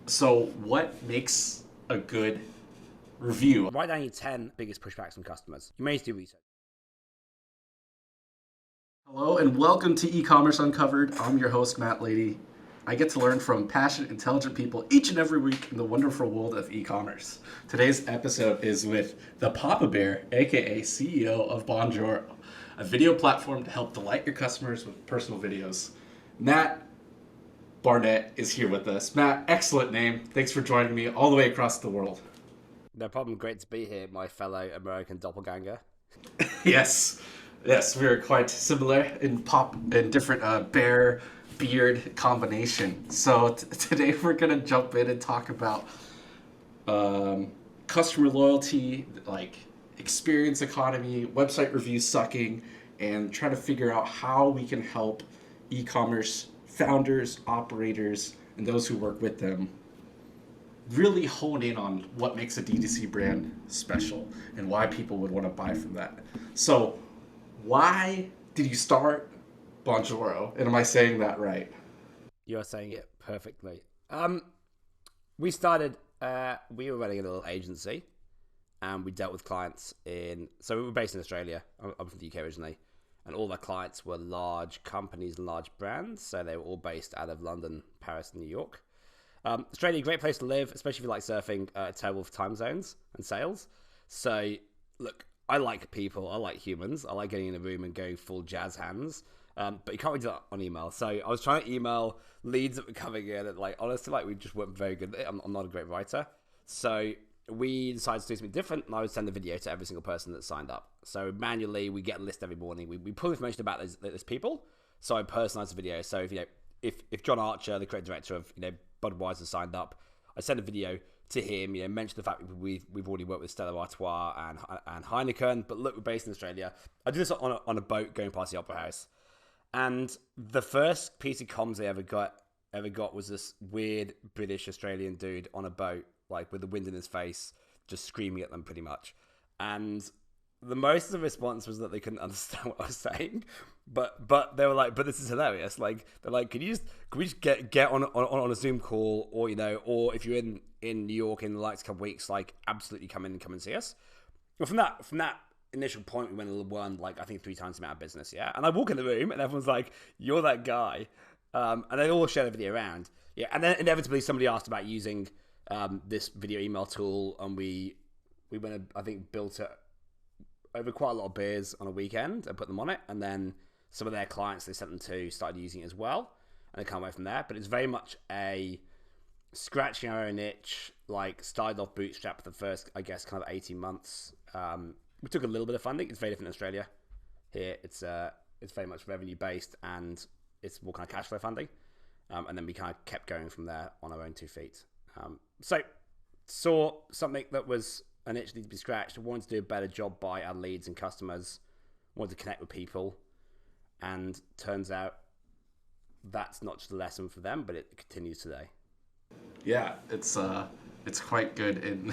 So, what makes a good review? Write down your 10 biggest pushbacks from customers. You may need to do research. Hello, and welcome to E-commerce Uncovered. I'm your host, Matt Lady. I get to learn from passionate, intelligent people each and every week in the wonderful world of e-commerce. Today's episode is with the Papa Bear, aka CEO of Bonjoro, a video platform to help delight your customers with personal videos. Matt Barnett is here with us. Matt, excellent name. Thanks for joining me all the way across the world. No problem. Great to be here, my fellow American doppelganger. Yes, we are quite similar in different bear beard combination. So today we're gonna jump in and talk about customer loyalty, like experience economy, website reviews sucking, and try to figure out how we can help e-commerce founders, operators, and those who work with them really hone in on what makes a D2C brand special and why people would want to buy from that. So, why did you start Bonjoro? And am I saying that right? You are saying it perfectly. We started, we were running a little agency and we dealt with clients so we were based in Australia. I'm from the UK originally. And all our clients were large companies and large brands. So they were all based out of London, Paris, and New York. Australia, great place to live, especially if you like surfing. Terrible for time zones and sales. So, look, I like people. I like humans. I like getting in a room and going full jazz hands. But you can't really do that on email. So I was trying to email leads that were coming in. And honestly, we just weren't very good at it. I'm not a great writer. So we decided to do something different. And I would send a video to every single person that signed up. So manually, we get a list every morning. We pull information about those people. So I personalize the video. So if John Archer, the creative director of Budweiser, signed up, I send a video to him, mention the fact that we've already worked with Stella Artois and Heineken, but look, we're based in Australia. I did this on a boat going past the Opera House, and the first piece of comms I ever got was this weird British Australian dude on a boat, like with the wind in his face, just screaming at them pretty much, and the most of the response was that they couldn't understand what I was saying, but they were like, "But this is hilarious!" Like they're like, "Can we just get on a Zoom call, or or if you're in New York in the next couple of weeks, like absolutely come and see us." Well, from that initial point, we went a one, like I think 3 times the amount of business, yeah. And I walk in the room, and everyone's like, "You're that guy," and they all share the video around, yeah. And then inevitably somebody asked about using this video email tool, and we went, I think, built it over quite a lot of beers on a weekend and put them on it, and then some of their clients they sent them to started using it as well, and they can't wait from there. But it's very much a scratching our own itch, like started off bootstrap for the first, I guess, kind of 18 months. We took a little bit of funding. It's very different in Australia. Here it's very much revenue based and it's more kind of cash flow funding, and then we kind of kept going from there on our own 2 feet. So saw something that was an itch needed to be scratched. I wanted to do a better job by our leads and customers. Wanted to connect with people, and turns out that's not just a lesson for them, but it continues today. Yeah, it's quite good, and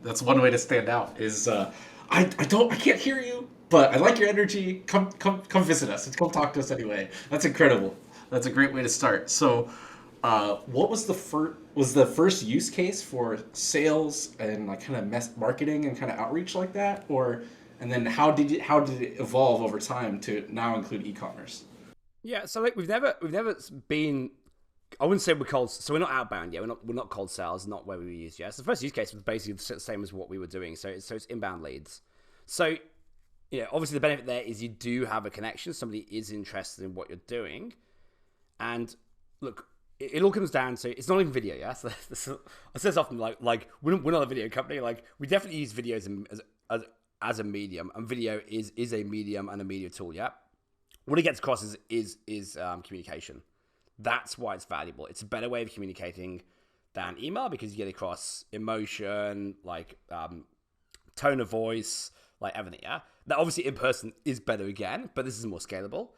that's one way to stand out. Is I can't hear you, but I like your energy. Come visit us. Come talk to us anyway. That's incredible. That's a great way to start. So, what was the first use case for sales and like kind of marketing and kind of outreach like that, and then how did it evolve over time to now include e-commerce? Yeah, so like we've never been. I wouldn't say we're cold. So we're not outbound yet. We're not cold sales. Not where we use yet. So the first use case was basically the same as what we were doing. So it's inbound leads. So obviously the benefit there is you do have a connection. Somebody is interested in what you're doing, and look, it all comes down to it's not even video. Yeah, so I say this often. Like we're not a video company. Like we definitely use videos as a medium, and video is a medium and a media tool. Yeah, what it gets across is communication. That's why it's valuable. It's a better way of communicating than email because you get across emotion, like tone of voice, like everything. Yeah, that obviously in person is better again, but this is more scalable.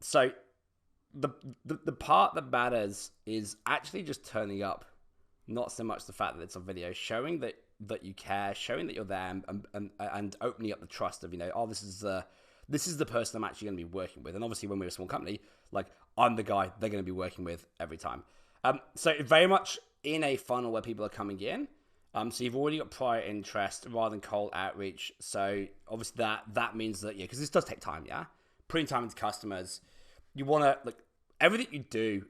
So the part that matters is actually just turning up, not so much the fact that it's on video, showing that you care, showing that you're there, and opening up the trust of this is the person I'm actually going to be working with. And obviously, when we're a small company, like I'm the guy they're going to be working with every time. So very much in a funnel where people are coming in. So you've already got prior interest rather than cold outreach. So obviously that means that, because this does take time, putting time into customers. You want to, like, everything you do,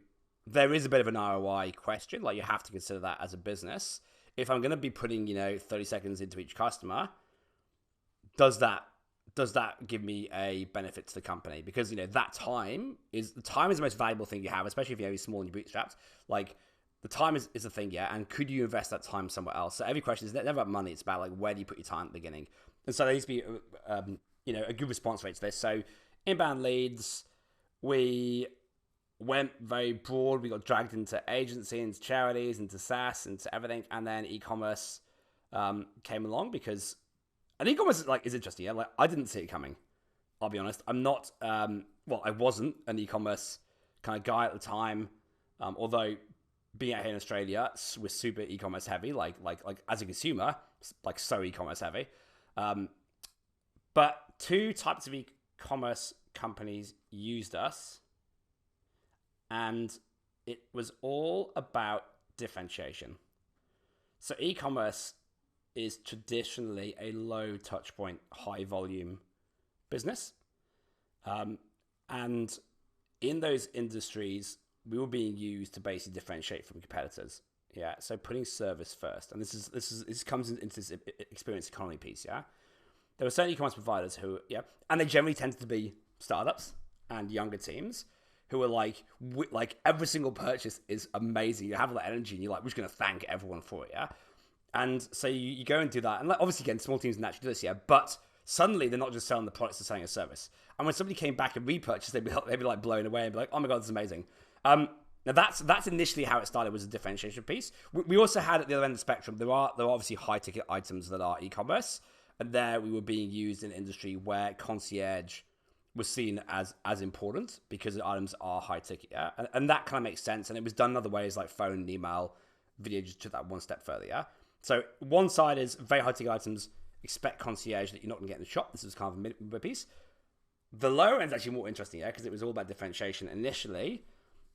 there is a bit of an ROI question. Like, you have to consider that as a business. If I'm going to be putting, 30 seconds into each customer, does that give me a benefit to the company? Because, that time is the most valuable thing you have, especially if you're small and you're bootstrapped. Like, the time is a thing, and could you invest that time somewhere else? So every question is never about money. It's about, like, where do you put your time at the beginning? And so there needs to be, a good response rate to this. So inbound leads, we went very broad. We got dragged into agency, into charities, into SaaS, into everything. And then e-commerce came along because, and e-commerce is interesting. Yeah? Like, I didn't see it coming. I'll be honest. I'm not, I wasn't an e-commerce kind of guy at the time. Although being out here in Australia, we're super e-commerce heavy, like as a consumer, like so e-commerce heavy. But two types of e-commerce companies used us, and it was all about differentiation. So e-commerce is traditionally a low touch point, high volume business. And in those industries, we were being used to basically differentiate from competitors. Yeah. So putting service first. And this comes into this experience economy piece. Yeah. There were certain e-commerce providers who, and they generally tended to be startups and younger teams who were like every single purchase is amazing. You have that energy and you're like, we're just going to thank everyone for it. Yeah. And so you go and do that. And obviously, again, small teams naturally do this. Yeah. But suddenly they're not just selling the products, they're selling a service. And when somebody came back and repurchased, they'd be like blown away and be like, oh my God, this is amazing. Now that's initially how it started, was a differentiation piece. We also had at the other end of the spectrum, there are obviously high ticket items that are e-commerce, and there we were being used in an industry where concierge was seen as important because the items are high ticket, and that kind of makes sense. And it was done in other ways like phone and email. Video just took that one step further, So one side is very high ticket items, expect concierge that you're not going to get in the shop. This is kind of a mid piece. The lower end is actually more interesting, because it was all about differentiation initially.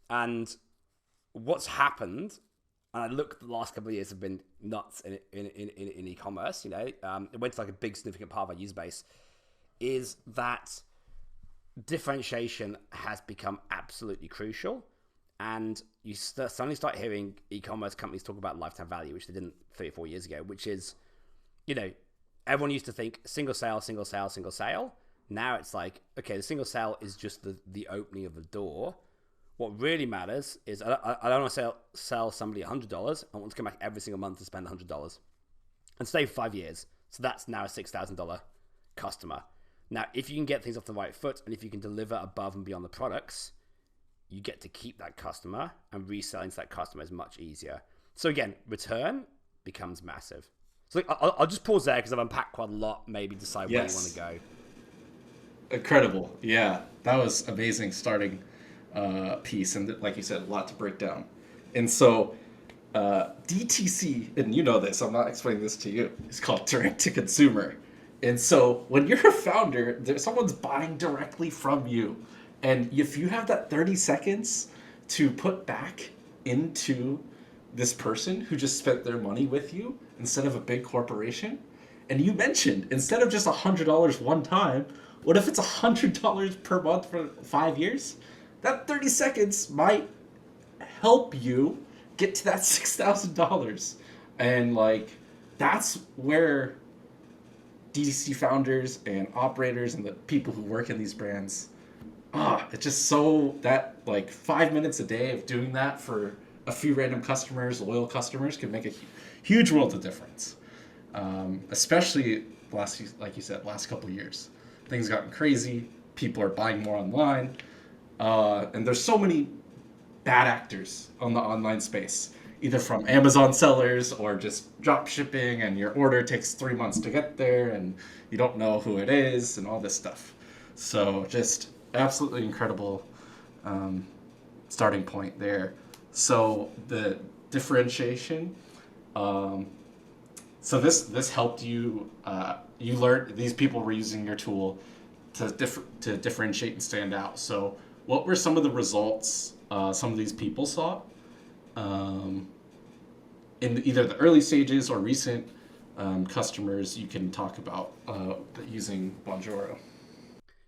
And what's happened, and I look, the last couple of years have been nuts in e-commerce, it went to like a big significant part of our user base, is that differentiation has become absolutely crucial. And you suddenly start hearing e-commerce companies talk about lifetime value, which they didn't 3 or 4 years ago, which is, everyone used to think single sale, single sale, single sale. Now it's like, okay, the single sale is just the opening of the door. What really matters is I don't want to sell somebody $100. I want to come back every single month to spend $100 and stay for 5 years. So that's now a $6,000 customer. Now, if you can get things off the right foot and if you can deliver above and beyond the products, you get to keep that customer, and reselling to that customer is much easier. So again, return becomes massive. So I'll just pause there because I've unpacked quite a lot, maybe decide where you want to go. Incredible. Yeah, that was amazing starting piece, and like you said, a lot to break down. And so DTC, and you know this, I'm not explaining this to you, it's called direct to consumer. And so when you're a founder, someone's buying directly from you, and if you have that 30 seconds to put back into this person who just spent their money with you instead of a big corporation, and you mentioned instead of just $100 one time, what if it's $100 per month for 5 years? That 30 seconds might help you get to that $6,000. And that's where DTC founders and operators and the people who work in these brands, it's just so that 5 minutes a day of doing that for a few random customers, loyal customers, can make a huge world of difference. Especially like you said, last couple of years. Things gotten crazy. People are buying more online. And there's so many bad actors on the online space, either from Amazon sellers or just drop shipping, and your order takes 3 months to get there and you don't know who it is and all this stuff. So just absolutely incredible starting point there. So the differentiation, so this helped you, you learned, these people were using your tool to differentiate and stand out. So what were some of the results some of these people saw? in either the early stages or recent customers, you can talk about using Bonjoro.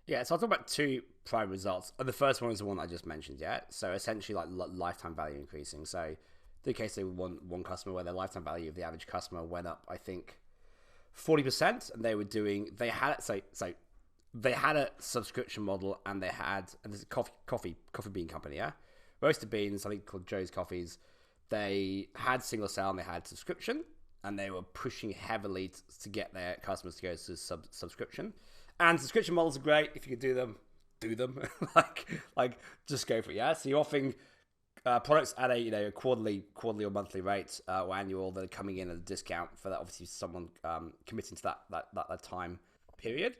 Yeah, so I'll talk about two prime results. The first one is the one I just mentioned, yeah? So essentially like lifetime value increasing. So the case they one customer where their lifetime value of the average customer went up, I think, 40%, and they had a subscription model, and this is a coffee bean company, yeah? Roasted beans, something called Joe's Coffees. They had single sale and they had subscription, and they were pushing heavily to get their customers to go to subscription. And subscription models are great. If you can do them, do them. like just go for it. Yeah. So you're offering products at a quarterly or monthly rate or annual that are coming in at a discount for that. Obviously, someone committing to that time period.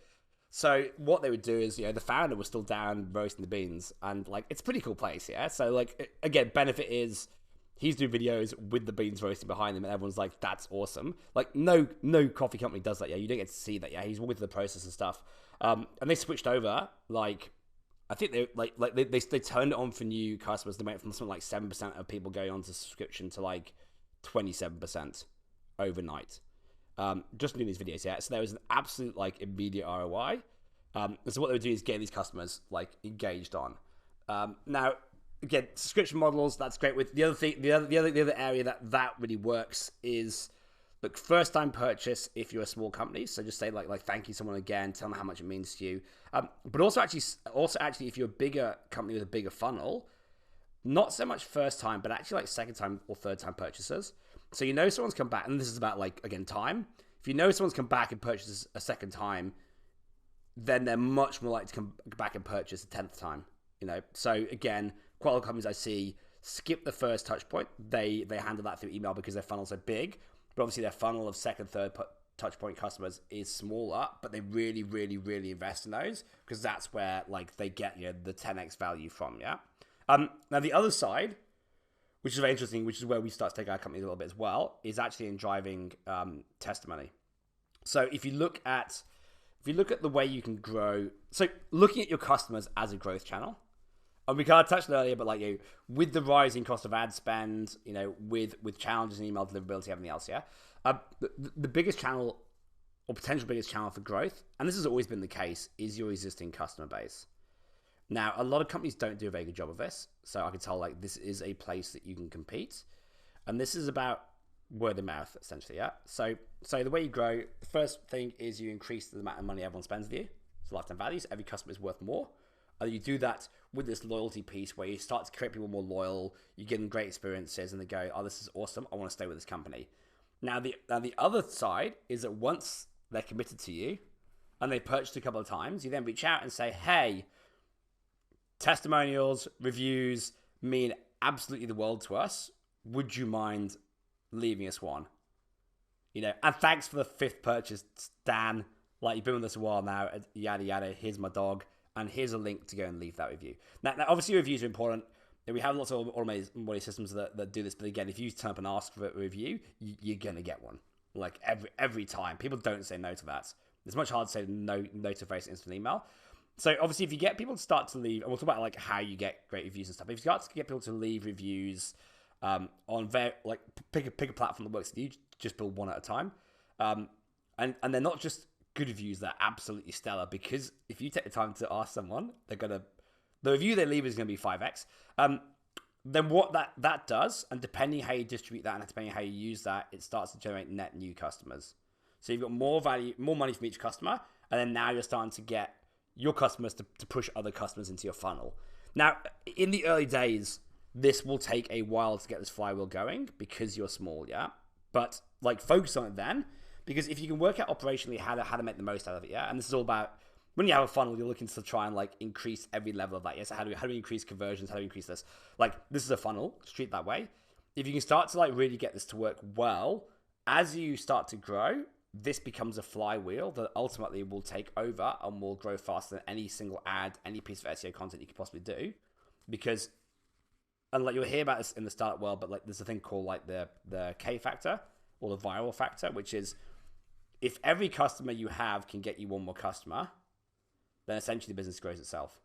So what they would do is, the founder was still down roasting the beans, and like it's a pretty cool place. Yeah. So like again, benefit is he's doing videos with the beans roasting behind him, and everyone's like, "That's awesome!" Like, no coffee company does that. Yeah, you don't get to see that. Yeah, he's with the process and stuff. And they switched over. Like, I think they turned it on for new customers. They went from something like 7% of people going on to subscription to like 27% overnight. Just doing these videos. Yeah, so there was an absolute like immediate ROI. So what they would do is get these customers like engaged on. Now, again, subscription models, that's great. With the other thing, the other area that really works is, look, first time purchase if you're a small company. So just say like thank you someone again, tell them how much it means to you. But also actually if you're a bigger company with a bigger funnel, not so much first time, but actually like second time or third time purchasers. So someone's come back, and this is about like again time. If someone's come back and purchases a second time, then they're much more likely to come back and purchase a 10th time. So again, quite a lot of companies I see skip the first touch point. They handle that through email because their funnels are big, but obviously their funnel of second, third touch point customers is smaller, but they really, really, really invest in those because that's where like they get the 10x value from. Yeah. Now the other side, which is very interesting, which is where we start to take our company a little bit as well, is actually in driving testimony. So if you look at the way you can grow, so looking at your customers as a growth channel. And we kind of touched on it earlier, but like with the rising cost of ad spend, with challenges in email deliverability, everything else, yeah. The biggest channel or potential biggest channel for growth, and this has always been the case, is your existing customer base. Now, a lot of companies don't do a very good job of this, so I can tell like this is a place that you can compete, and this is about word of mouth essentially, yeah. So the way you grow, the first thing is you increase the amount of money everyone spends with you. So lifetime values, every customer is worth more. And you do that with this loyalty piece where you start to create people more loyal, you give them great experiences, and they go, "Oh, this is awesome, I want to stay with this company." Now the other side is that once they're committed to you and they purchased a couple of times, you then reach out and say, "Hey, testimonials, reviews mean absolutely the world to us. Would you mind leaving us one? And thanks for the 5th purchase, Dan. Like, you've been with us a while now, yada, yada. Here's my dog. And here's a link to go and leave that review." Now obviously, reviews are important. We have lots of automated systems that do this. But again, if you turn up and ask for a review, you're going to get one. Like, every time. People don't say no to that. It's much harder to say no to a very instant email. So obviously, if you get people to start to leave, and we'll talk about like how you get great reviews and stuff. If you start to get people to leave reviews on pick a platform that works for you, just build one at a time, and they're not just good reviews, they're absolutely stellar, because if you take the time to ask someone, the review they leave is going to be 5x. Then what that does, and depending how you distribute that and depending how you use that, it starts to generate net new customers. So you've got more value, more money from each customer, and then now you're starting to get your customers to push other customers into your funnel. Now, in the early days, this will take a while to get this flywheel going because you're small, yeah? But like, focus on it then, because if you can work out operationally how to make the most out of it, yeah? And this is all about, when you have a funnel, you're looking to try and like increase every level of that, yeah? So how do we increase conversions? How do we increase this? Like, this is a funnel, treat that way. If you can start to like really get this to work well, as you start to grow, this becomes a flywheel that ultimately will take over and will grow faster than any single ad, any piece of SEO content you could possibly do. Because, and like, you'll hear about this in the startup world, but like, there's a thing called like the K factor or the viral factor, which is if every customer you have can get you one more customer, then essentially the business grows itself.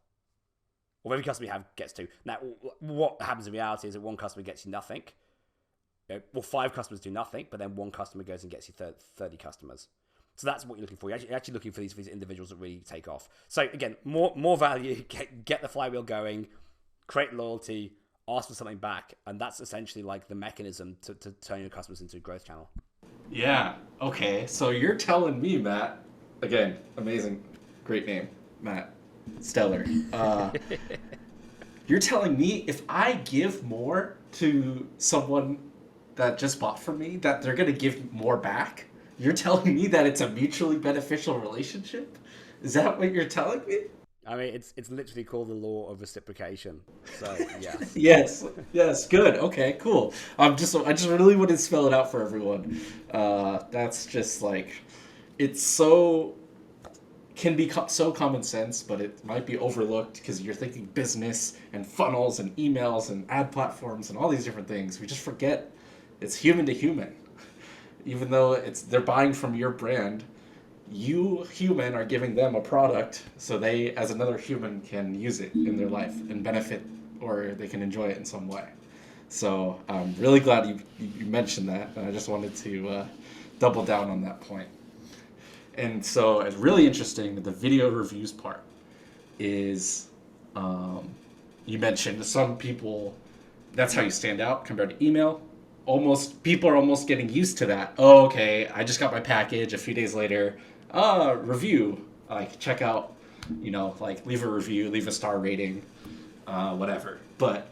Or every customer you have gets two. Now, what happens in reality is that one customer gets you nothing, well, 5 customers do nothing, but then 1 customer goes and gets you 30 customers. So that's what you're looking for. You're actually looking for these individuals that really take off. So again, more value, get the flywheel going, create loyalty, ask for something back, and that's essentially like the mechanism to turn your customers into a growth channel. Yeah. Okay. So you're telling me, Matt, again, amazing, great name, Matt, stellar. You're telling me if I give more to someone that just bought from me, that they're gonna give more back? You're telling me that it's a mutually beneficial relationship? Is that what you're telling me? I mean, it's literally called the law of reciprocation. So yes. Yes, yes, good. Okay, cool. I just really want to spell it out for everyone. That's just like, it's so can be so common sense, but it might be overlooked because you're thinking business and funnels and emails and ad platforms and all these different things. We just forget it's human to human. Even though they're buying from your brand, you human are giving them a product so they as another human can use it in their life and benefit, or they can enjoy it in some way. So I'm really glad you mentioned that, and I just wanted to double down on that point. And so it's really interesting that the video reviews part is, you mentioned some people, that's how you stand out compared to email. People are almost getting used to that. Oh, okay, I just got my package a few days later. Review, like check out, like leave a review, leave a star rating, whatever. But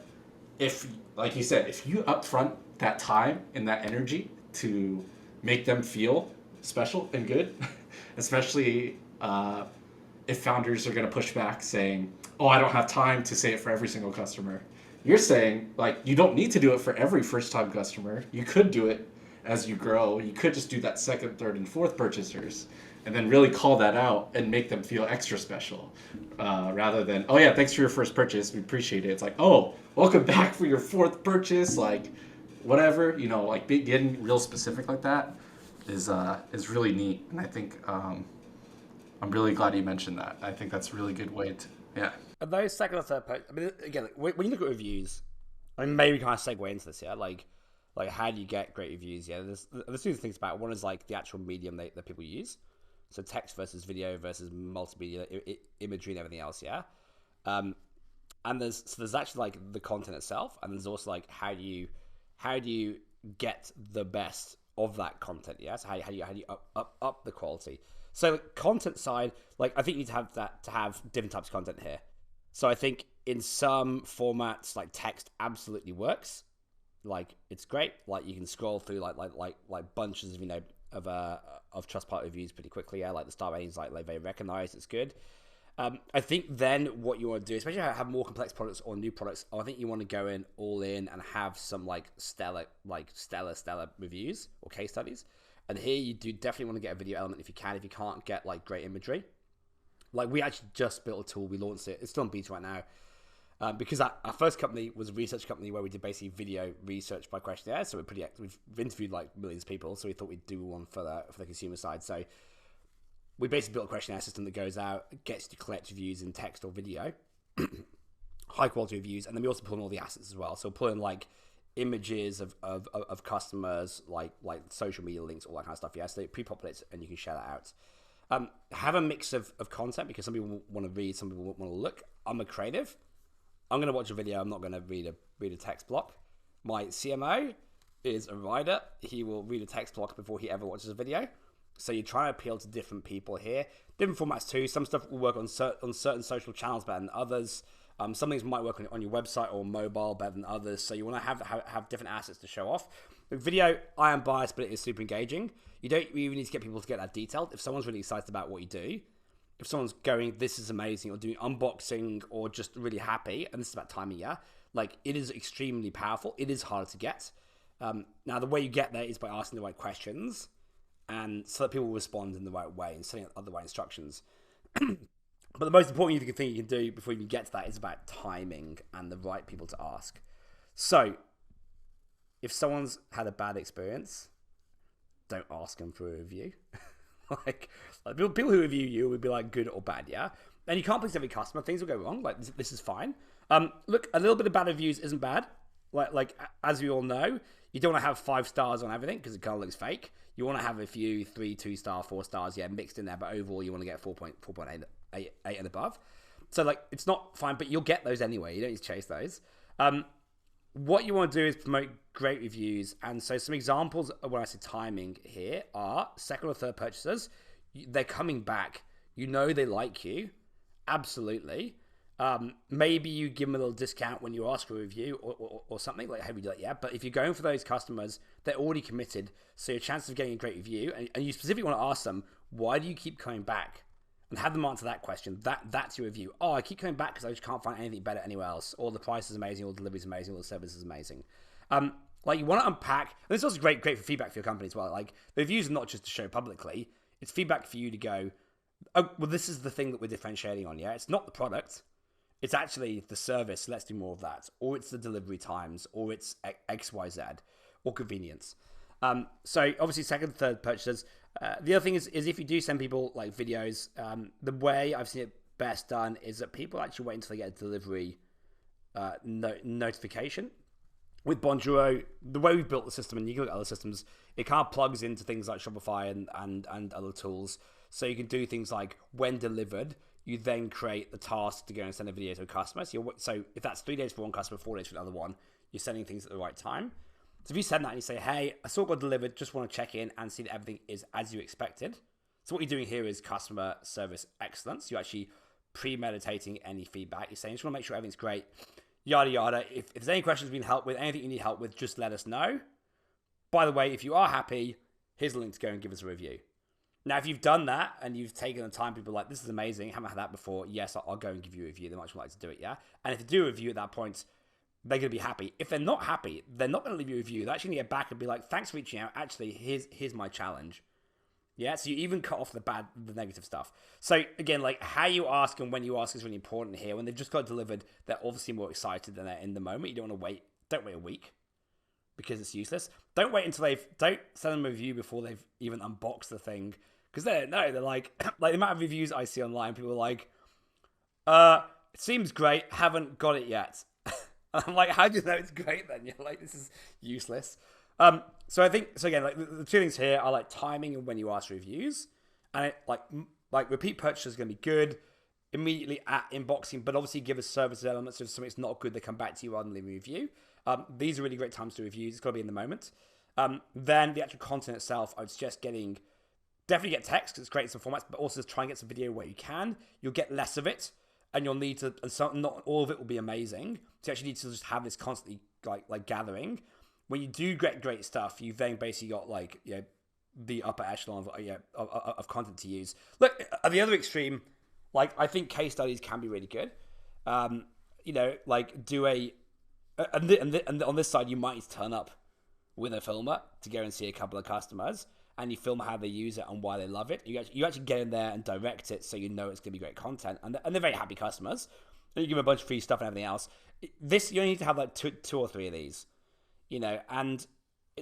if, like you said, if you upfront that time and that energy to make them feel special and good, especially if founders are going to push back saying, oh, I don't have time to say it for every single customer. You're saying, like, you don't need to do it for every first-time customer. You could do it as you grow. You could just do that second, third, and fourth purchasers, and then really call that out and make them feel extra special, rather than, oh yeah, thanks for your first purchase, we appreciate it. It's like, oh, welcome back for your fourth purchase, like, whatever, like getting real specific like that is really neat, and I think I'm really glad you mentioned that. I think that's a really good way to, yeah. And those second or third posts, I mean, again, when you look at reviews, I mean, maybe kind of segue into this, yeah, like how do you get great reviews? Yeah, there's two things about it. One is like the actual medium that people use, so text versus video versus multimedia, imagery and everything else, yeah. And there's actually like the content itself, and there's also like how do you get the best of that content, yeah. So how do you up the quality? So content side, like I think you need to have different types of content here. So I think in some formats, like text absolutely works. Like it's great. Like you can scroll through like bunches of of Trustpilot reviews pretty quickly. Yeah, like the star ratings, like very recognized. It's good. I think then what you want to do, especially if you have more complex products or new products, I think you want to go in all in and have some like stellar reviews or case studies. And here you do definitely want to get a video element if you can. If you can't get like great imagery, like we actually just built a tool. We launched it. It's still on beta right now. Because our first company was a research company where we did basically video research by questionnaire. So we've interviewed like millions of people. So we thought we'd do one for the consumer side. So we basically built a questionnaire system that goes out, gets you to collect reviews in text or video, high quality reviews, and then we also pull in all the assets as well. So pull in like images of customers, like social media links, all that kind of stuff. Yeah, so it pre-populates and you can share that out. Have a mix of content because some people want to read, some people want to look. I'm a creative. I'm going to watch a video. I'm not going to read a text block. My CMO is a writer. He will read a text block before he ever watches a video. So you're trying to appeal to different people here. Different formats too. Some stuff will work on certain social channels better than others. Some things might work on your website or mobile better than others. So you want to have different assets to show off. With video, I am biased, but it is super engaging. You don't even need to get people to get that detailed. If someone's really excited about what you do, if someone's going, this is amazing, or doing unboxing, or just really happy, and this is about timing, yeah, like it is extremely powerful. It is harder to get. Now, the way you get there is by asking the right questions, and so that people will respond in the right way and setting up the right instructions. But the most important thing you can do before you can get to that is about timing and the right people to ask. So, if someone's had a bad experience, don't ask them for a review. like people who review you would be like good or bad, yeah? And you can't please every customer. Things will go wrong. Like, this is fine. Look, a little bit of bad reviews isn't bad. Like as we all know, You don't want to have 5 stars on everything because it kind of looks fake. You want to have a few 3, 2-star, 4 stars, mixed in there, but overall you want to get 4.8 and above. So like it's not fine, but you'll get those anyway. You don't need to chase those. What you want to do is promote great reviews. And so some examples of when I say timing here are second or third purchasers. They're coming back. You know they like you. Absolutely. Maybe you give them a little discount when you ask for a review or something like how we do that. Yeah. But if you're going for those customers, they're already committed. So your chances of getting a great review, and you specifically want to ask them, why do you keep coming back? And have them answer that question. That's your review. Oh, I keep coming back because I just can't find anything better anywhere else. Or the price is amazing, or the delivery is amazing, or the service is amazing. Like you want to unpack, and this is also great for feedback for your company as well. Like the reviews are not just to show publicly; it's feedback for you to go, oh, well, this is the thing that we're differentiating on. Yeah, it's not the product; it's actually the service. Let's do more of that, or it's the delivery times, or it's X, Y, Z, or convenience. So obviously, second, third purchasers. The other thing is if you do send people like videos, the way I've seen it best done is that people actually wait until they get a delivery notification. With Bonjoro, the way we've built the system, and you can look at other systems, it kind of plugs into things like Shopify and other tools. So you can do things like when delivered, you then create the task to go and send a video to a customer. So if that's 3 days for one customer, 4 days for another one, you're sending things at the right time. So if you send that and you say, hey, I saw it got delivered, just want to check in and see that everything is as you expected. So what you're doing here is customer service excellence. You're actually premeditating any feedback. You're saying, I just want to make sure everything's great, yada, yada. If there's any questions we can help with, anything you need help with, just let us know. By the way, if you are happy, here's a link to go and give us a review. Now, if you've done that and you've taken the time, people are like, this is amazing, haven't had that before, yes, I'll go and give you a review. They might like to do it, yeah? And if they do a review at that point, they're going to be happy. If they're not happy, they're not going to leave you a review. They're actually going to get back and be like, thanks for reaching out. Actually, here's my challenge. Yeah, so you even cut off the negative stuff. So again, like how you ask and when you ask is really important here. When they've just got it delivered, they're obviously more excited than they're in the moment. You don't want to wait. Don't wait a week because it's useless. Don't wait until don't send them a review before they've even unboxed the thing. Because they don't know. They're like the amount of reviews I see online, people are like, it seems great, haven't got it yet. I'm like, how do you know it's great then? You're like, this is useless. So I think, so again, like the two things here are like timing and when you ask reviews. And it, like repeat purchase is going to be good immediately at inboxing, but obviously give us service elements. So if something's not good, they come back to you rather than leave a review. These are really great times to reviews. It's got to be in the moment. Then the actual content itself, I would suggest definitely get text because it's great in some formats, but also just try and get some video where you can. You'll get less of it. And you'll need to, and not all of it will be amazing. So you actually need to just have this constantly like gathering. When you do get great stuff, you've then basically got the upper echelon of content to use. Look, at the other extreme, like I think case studies can be really good. Like do and on this side you might need to turn up with a filmer to go and see a couple of customers. And you film how they use it and why they love it. You actually get in there and direct it so you know it's going to be great content. And they're very happy customers. And you give them a bunch of free stuff and everything else. This, you only need to have like two or three of these. And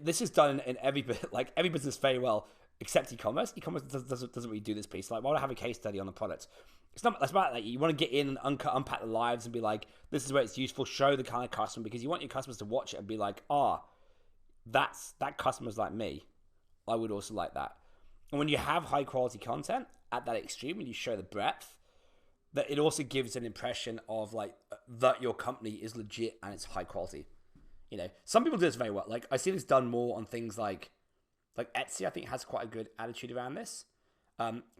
this is done in every business very well, except e-commerce. E-commerce doesn't really do this piece. Like, why would I have a case study on the product? That's about like you want to get in and unpack the lives and be like, this is where it's useful. Show the kind of customer, because you want your customers to watch it and be like, that customer's like me. I would also like that. And when you have high quality content at that extreme and you show the breadth, that it also gives an impression of like that your company is legit and it's high quality. Some people do this very well. Like I see this done more on things like Etsy, I think has quite a good attitude around this.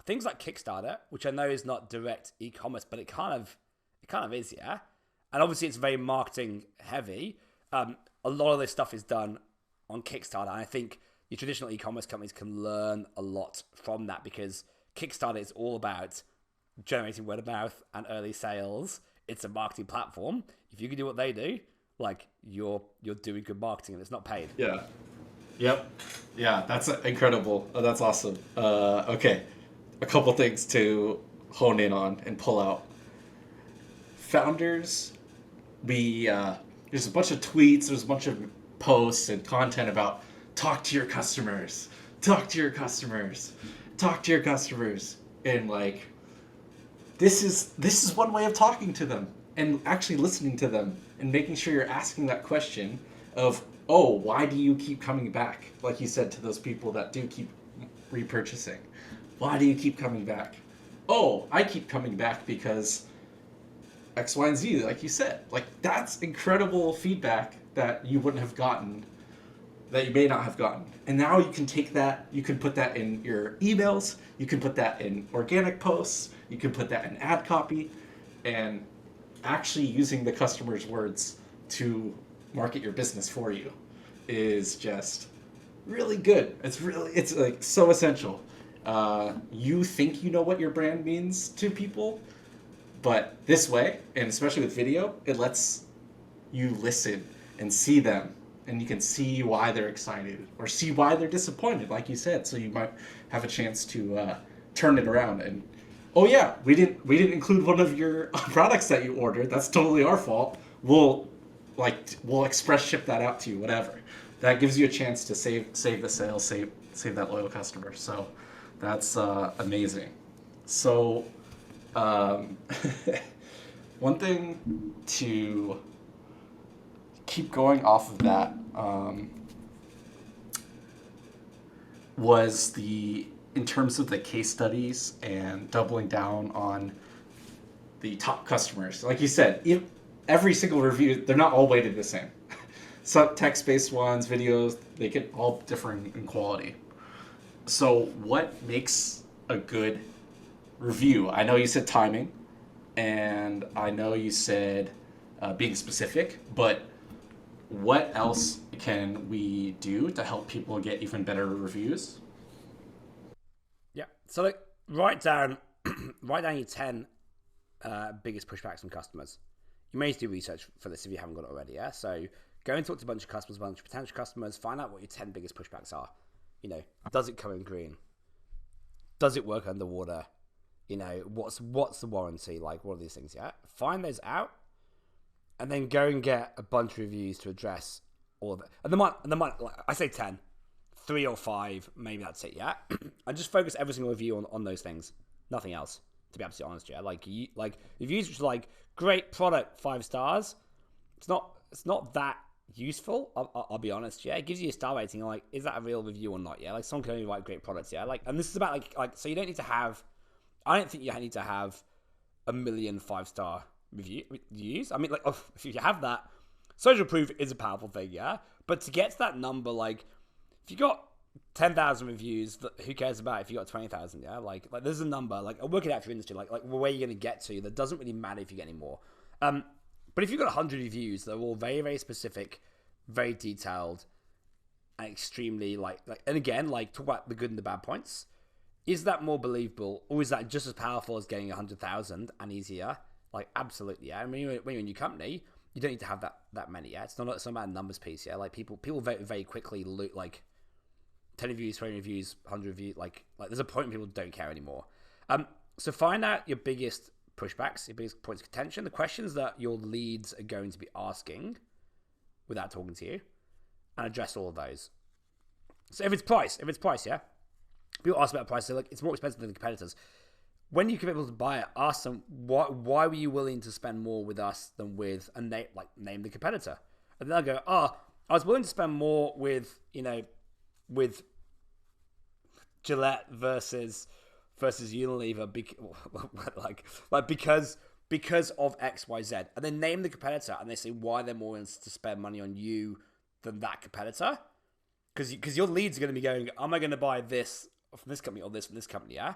Things like Kickstarter, which I know is not direct e-commerce, but it kind of is, yeah. And obviously it's very marketing heavy. A lot of this stuff is done on Kickstarter, and I think your traditional e-commerce companies can learn a lot from that, because Kickstarter is all about generating word of mouth and early sales. It's a marketing platform. If you can do what they do, like you're doing good marketing and it's not paid. Yeah. Yep. Yeah, that's incredible. Oh, that's awesome. Okay. A couple things to hone in on and pull out. Founders, there's a bunch of tweets, there's a bunch of posts and content about talk to your customers, and like this is one way of talking to them and actually listening to them and making sure you're asking that question of, oh, why do you keep coming back? Like you said to those people that do keep repurchasing. Why do you keep coming back? Oh, I keep coming back because X, Y, and Z, like you said. Like, that's incredible feedback that you wouldn't have gotten, that you may not have gotten. And now you can take that, you can put that in your emails, you can put that in organic posts, you can put that in ad copy, and actually using the customer's words to market your business for you is just really good. It's like so essential. You think you know what your brand means to people, but this way, and especially with video, it lets you listen and see them, and you can see why they're excited or see why they're disappointed, like you said. So you might have a chance to turn it around and, oh yeah, we didn't include one of your products that you ordered. That's totally our fault. We'll express ship that out to you, whatever. That gives you a chance to save the sale, save that loyal customer. So that's amazing. So um, one thing to keep going off of that was in terms of the case studies and doubling down on the top customers. Like you said, every single review, they're not all weighted the same. Some text-based ones, videos, they get all differing in quality. So what makes a good review? I know you said timing, and I know you said being specific, but what else can we do to help people get even better reviews? Yeah. So like write down write down your 10 biggest pushbacks from customers. You may need to do research for this if you haven't got it already. Yeah. So go and talk to a bunch of customers, a bunch of potential customers. Find out what your 10 biggest pushbacks are. You know, does it come in green? Does it work underwater? You know, what's the warranty? Like, what are these things? Yeah. Find those out, and then go and get a bunch of reviews to address all of it. And the might like, I say 10, 3 or 5, maybe that's it. Yeah. And just focus every single review on those things. Nothing else. To be absolutely honest, yeah. Like reviews which are like great product, 5 stars. It's not that useful. I'll be honest. Yeah, it gives you a star rating. Like, is that a real review or not? Yeah, like someone can only write great products. Yeah, like, and this is about like so you don't need to have. I don't think you need to have a million 5-star reviews. I mean, like, if you have that, social proof is a powerful thing. Yeah, but to get to that number, like, if you got 10,000 reviews, who cares about if you got 20,000? Yeah, like there's a number. Like, I'll work it out for your industry. Like where you're gonna get to. That doesn't really matter if you get any more. But if you've got 100 reviews, they're all very, very specific, very detailed, and extremely and again, like talk about the good and the bad points. Is that more believable, or is that just as powerful as getting 100,000 and easier? Like, absolutely, yeah. I mean, when you're in your company, you don't need to have that many. Yeah, it's not about a numbers piece. Yeah, like people very, very quickly loot like 10 reviews, 20 reviews, 100 reviews. Like there's a point when people don't care anymore. So find out your biggest pushbacks, your biggest points of contention, the questions that your leads are going to be asking without talking to you, and address all of those. So if it's price, yeah, people ask about price. They're like, it's more expensive than the competitors. When you can be able to buy it, ask them why were you willing to spend more with us than with, and name the competitor, and they'll go, I was willing to spend more with with Gillette versus Unilever because of X, Y, Z, and then name the competitor, and they say why they're more willing to spend money on you than that competitor, because your leads are going to be going, am I going to buy this from this company or this from this company? Yeah,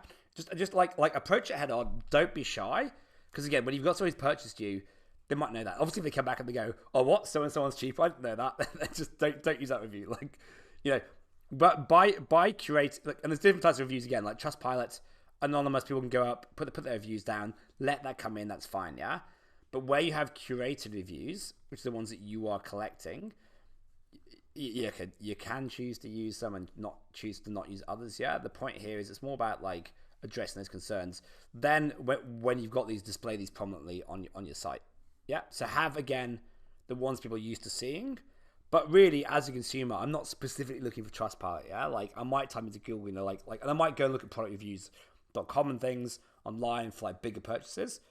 just like approach it head on. Don't be shy, because again, when you've got someone who's purchased you, they might know that. Obviously, if they come back and they go, oh, what? So and someone's cheap. I didn't know that. Just don't use that review. Like, but by curate, and there's different types of reviews again, like Trustpilot, anonymous, people can go up, put their reviews down, let that come in, that's fine, yeah? But where you have curated reviews, which are the ones that you are collecting, you can choose to use some and choose to not use others, yeah? The point here is it's more about, like, addressing those concerns. Then, when you've got these, display these prominently on your site, yeah? So have, again, the ones people are used to seeing. But really, as a consumer, I'm not specifically looking for Trustpilot, yeah? Like, I might type into Google, and I might go and look at productreviews.com and things online for, like, bigger purchases.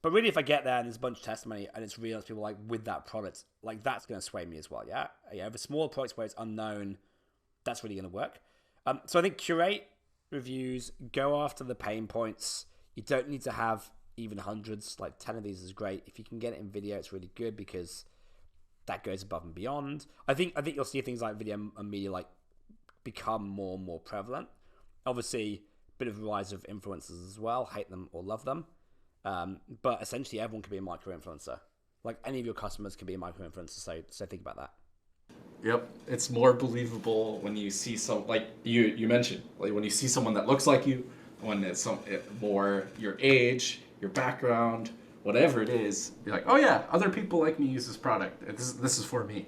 But really, if I get there and there's a bunch of testimony and it's real, people like with that product, like that's going to sway me as well. Yeah. If a small product where it's unknown, that's really going to work. So I think curate reviews, go after the pain points. You don't need to have even hundreds. Like 10 of these is great. If you can get it in video, it's really good because that goes above and beyond. I think you'll see things like video and media like become more and more prevalent. Obviously, a bit of a rise of influencers as well. Hate them or love them. But essentially, everyone can be a micro-influencer. Like any of your customers can be a micro-influencer. So think about that. Yep, it's more believable when you see some, like you mentioned, like when you see someone that looks like you, when it's more your age, your background, whatever it is. You're like, oh yeah, other people like me use this product. This is for me.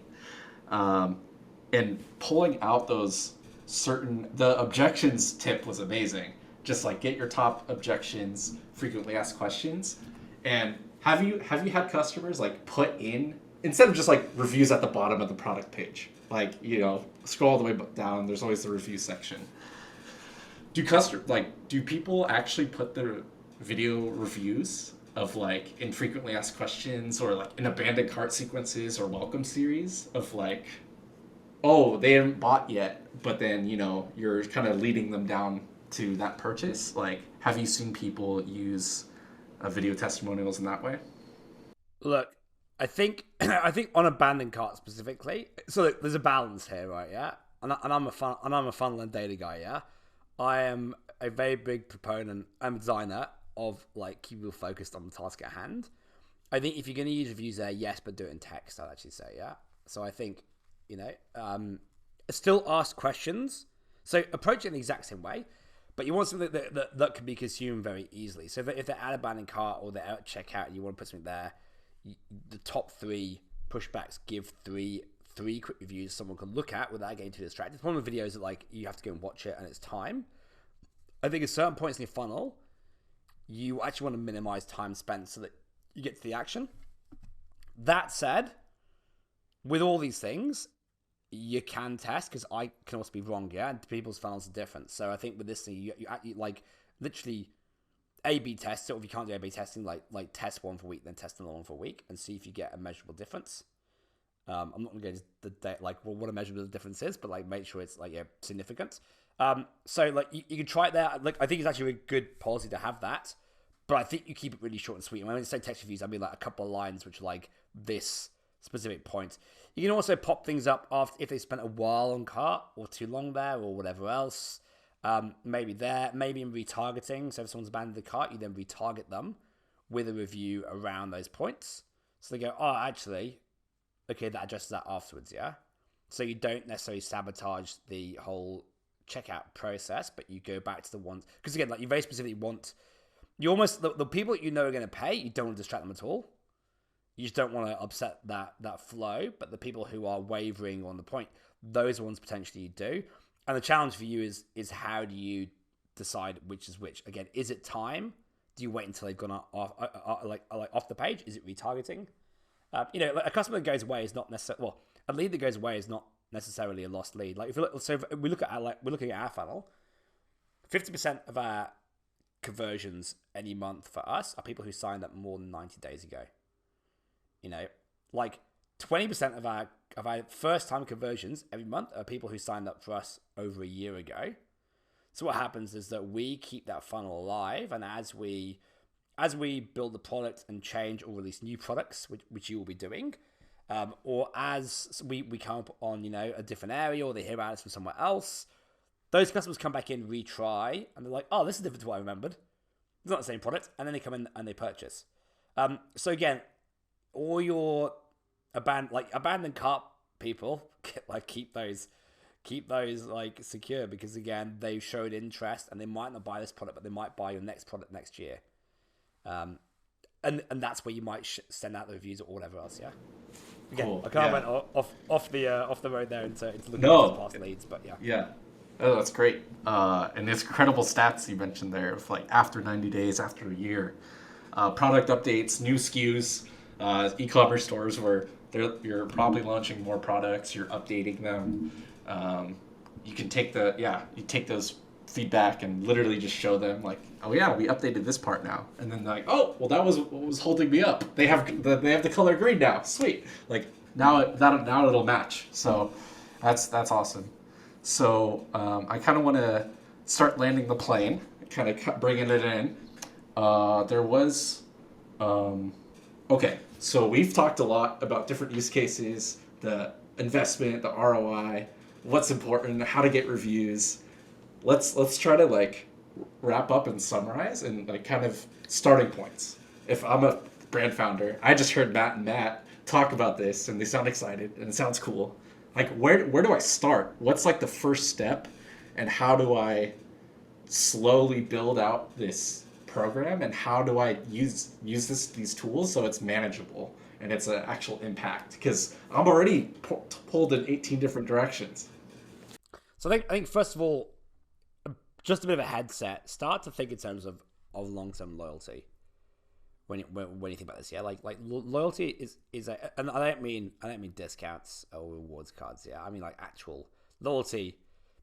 And pulling out those the objections tip was amazing. Just like get your top objections, frequently asked questions, and have you had customers like put in, instead of just like reviews at the bottom of the product page, like scroll all the way down. There's always the review section. Do people actually put their video reviews of like infrequently asked questions or like in abandoned cart sequences or welcome series of like, oh, they haven't bought yet, but then you're kind of leading them down to that purchase? Like, have you seen people use video testimonials in that way? Look, I think on abandoned cart specifically. So look, there's a balance here, right? Yeah, and I'm a funnel and data guy. Yeah, I am a very big proponent. I'm a designer of like keep people focused on the task at hand. I think if you're going to use reviews there, yes, but do it in text. I'd actually say, yeah. So I think still ask questions. So approach it in the exact same way. But you want something that can be consumed very easily. So if they're at abandoned cart or they're at checkout and you want to put something there, the top 3 pushbacks give three quick reviews someone can look at without getting too distracted. The problem with videos is that like you have to go and watch it and it's time. I think at certain points in your funnel, you actually want to minimize time spent so that you get to the action. That said, with all these things, you can test because I can also be wrong, yeah. And people's funnels are different, so I think with this thing, you like literally A/B test it. Or if you can't do A/B testing, like test one for a week, then test another one for a week, and see if you get a measurable difference. I'm not going to go into what a measurable difference is, but like make sure it's like significant. So like you can try it there. Like I think it's actually a good policy to have that, but I think you keep it really short and sweet. When I say text reviews, I mean like a couple of lines which are like this specific point. You can also pop things up after if they spent a while on cart or too long there or whatever else. Maybe in retargeting. So if someone's abandoned the cart, you then retarget them with a review around those points. So they go, oh, actually, okay, that addresses that afterwards, yeah? So you don't necessarily sabotage the whole checkout process, but you go back to the ones, because again, like you very specifically want, you almost, the people that you know are going to pay, you don't want to distract them at all. You just don't want to upset that flow, but the people who are wavering on the point, those ones potentially you do. And the challenge for you is how do you decide which is which? Again, is it time? Do you wait until they've gone off the page? Is it retargeting? Like a customer that goes away is not necessarily, well, a lead that goes away is not necessarily a lost lead. Like if we look at we're looking at our funnel, 50% of our conversions any month for us are people who signed up more than 90 days ago. Like 20% of our first time conversions every month are people who signed up for us over a year ago. So what happens is that we keep that funnel alive, and as we build the product and change or release new products, which you will be doing, or as we come up on a different area, or they hear about us from somewhere else, those customers come back in, retry, and they're like, oh, this is different to what I remembered. It's not the same product, and then they come in and they purchase. So again, all your abandoned cart people, keep those like secure, because again, they showed interest and they might not buy this product, but they might buy your next product next year. And that's where you might send out the reviews or whatever else. Yeah. Again, cool. I kind of went off the road there into looking at past leads, but yeah. Yeah. Oh, that's great. And there's incredible stats you mentioned there of like after 90 days, after a year, product updates, new SKUs, e-commerce stores where you're probably launching more products, you're updating them. You can take those feedback and literally just show them like, oh yeah, we updated this part now, and then like, oh well, that was what was holding me up. They have the color green now. Sweet. Like now it'll match. So that's awesome. So I kind of want to start landing the plane, kind of bringing it in. There was okay. So we've talked a lot about different use cases, the investment, the ROI, what's important, how to get reviews. Let's try to like wrap up and summarize and like kind of starting points. If I'm a brand founder, I just heard Matt and Matt talk about this and they sound excited and it sounds cool. Like where do I start? What's like the first step, and how do I slowly build out this program, and how do I use these tools so it's manageable and it's an actual impact? Because I'm already pulled in 18 different directions. So I think first of all, just a bit of a headset. Start to think in terms of long-term loyalty when you think about this. Yeah, like loyalty is and I don't mean discounts or rewards cards. Yeah, I mean like actual loyalty.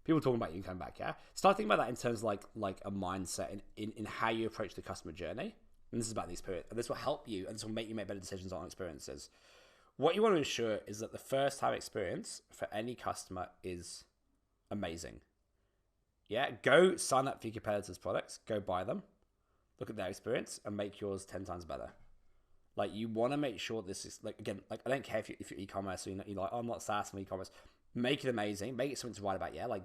People talking about you coming back. Yeah, start thinking about that in terms of like a mindset in how you approach the customer journey. And this is about the experience, and this will help you, and this will make you make better decisions on experiences. What you want to ensure is that the first time experience for any customer is amazing. Yeah, go sign up for your competitors' products, go buy them, look at their experience, and make yours 10 times better. Like, you want to make sure this is, like, again, like, I don't care if you're e-commerce, or you're like, oh, I'm not SaaS, I'm e-commerce. Make it amazing, make it something to write about, yeah? Like,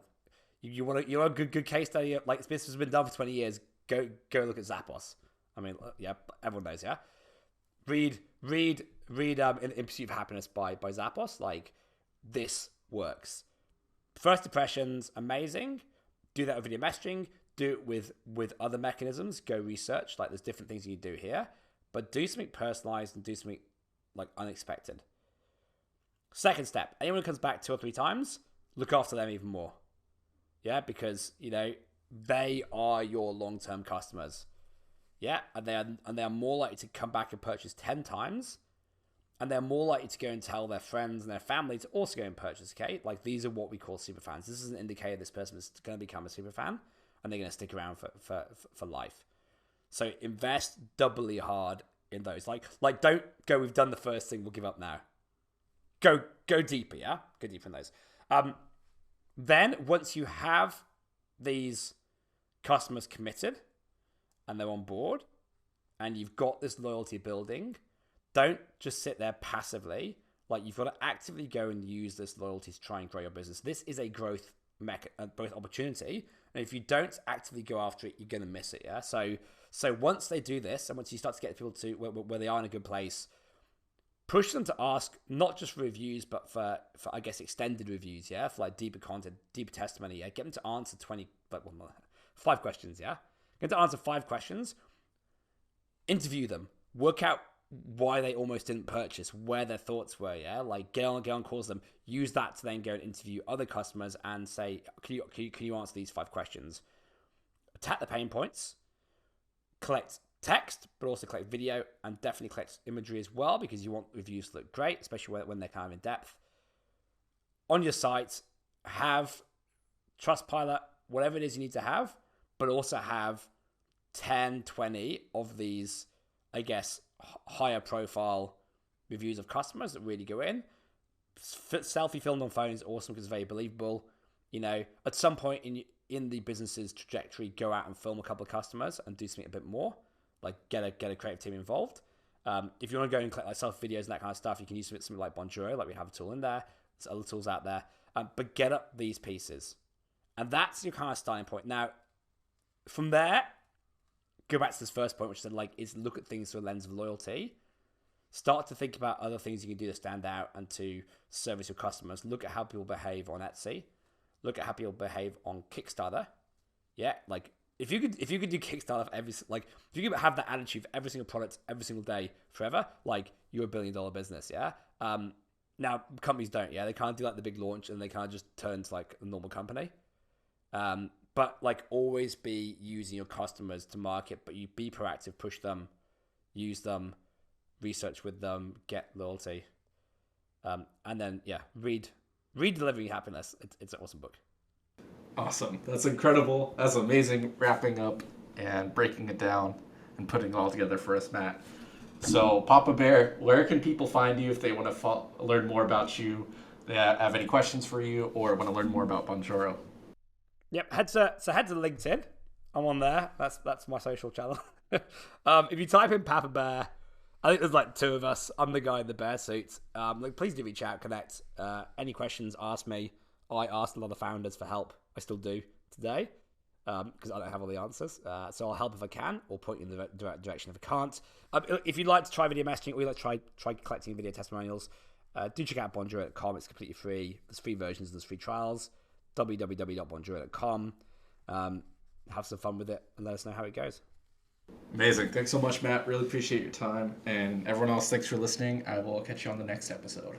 you want a good case study, like, this has been done for 20 years, go look at Zappos. I mean, yeah, everyone knows, yeah? Read In Pursuit of Happiness by Zappos. Like, this works. First impressions, amazing. Do that with video messaging. Do it with other mechanisms. Go research. Like, there's different things you can do here. But do something personalized and do something, like, unexpected. Second step. Anyone who comes back 2 or 3 times, look after them even more. Yeah, because, they are your long-term customers. Yeah, and they are more likely to come back and purchase 10 times. And they're more likely to go and tell their friends and their family to also go and purchase, okay? Like, these are what we call super fans. This is an indicator this person is going to become a super fan, and they're going to stick around for life. So invest doubly hard in those. Like don't go, we've done the first thing, we'll give up now. Go deeper, yeah? Go deeper in those. Then, once you have these customers committed, and they're on board, and you've got this loyalty building, don't just sit there passively. Like, you've got to actively go and use this loyalty to try and grow your business. This is a growth opportunity, and if you don't actively go after it, you're going to miss it. Yeah. So once they do this, and once you start to get people to where they are in a good place, push them to ask not just for reviews, but for I guess extended reviews. Yeah, for like deeper content, deeper testimony. Yeah, get them to answer 5 questions. Yeah, get them to answer 5 questions. Interview them. Work out why they almost didn't purchase, where their thoughts were, yeah? Like, get on calls them. Use that to then go and interview other customers and say, can you answer these 5 questions? Attack the pain points. Collect text, but also collect video, and definitely collect imagery as well, because you want reviews to look great, especially when they're kind of in depth. On your site, have Trustpilot, whatever it is you need to have, but also have 10, 20 of these, I guess, higher profile reviews of customers that really go in. Selfie filmed on phone is awesome because it's very believable. At some point in the business's trajectory, go out and film a couple of customers and do something a bit more, like get a creative team involved. If you want to go and collect like self videos and that kind of stuff, you can use something like Bonjoro, like we have a tool in there. There's other tools out there, but get up these pieces, and that's your kind of starting point. Now, from there, go back to this first point, which is look at things through a lens of loyalty. Start to think about other things you can do to stand out and to service your customers. Look at how people behave on Etsy. Look at how people behave on Kickstarter. Yeah, like if you could do Kickstarter for if you could have that attitude for every single product every single day forever, like, you're $1 billion business. Yeah. Now companies don't. Yeah, they kind of do like the big launch and they kind of just turn to like a normal company. But like, always be using your customers to market, but you be proactive, push them, use them, research with them, get loyalty. And then, yeah, read Delivering Happiness. It's an awesome book. Awesome. That's incredible. That's amazing wrapping up and breaking it down and putting it all together for us, Matt. So, Papa Bear, where can people find you if they want to learn more about you, they have any questions for you, or want to learn more about Bonjoro? Yep, head to LinkedIn. I'm on there. That's my social channel. If you type in Papa Bear, I think there's like two of us. I'm the guy in the bear suit. Please do reach out, connect. Any questions, ask me. I asked a lot of founders for help. I still do today because I don't have all the answers. So I'll help if I can, or point you in the direction if I can't. If you'd like to try video messaging, or you'd like to try collecting video testimonials, do check out bonjoro.com. It's completely free. There's free versions, there's free trials. www.bonjoro.com. Have some fun with it and let us know how it goes. Amazing. Thanks so much, Matt. Really appreciate your time. And everyone else, thanks for listening. I will catch you on the next episode.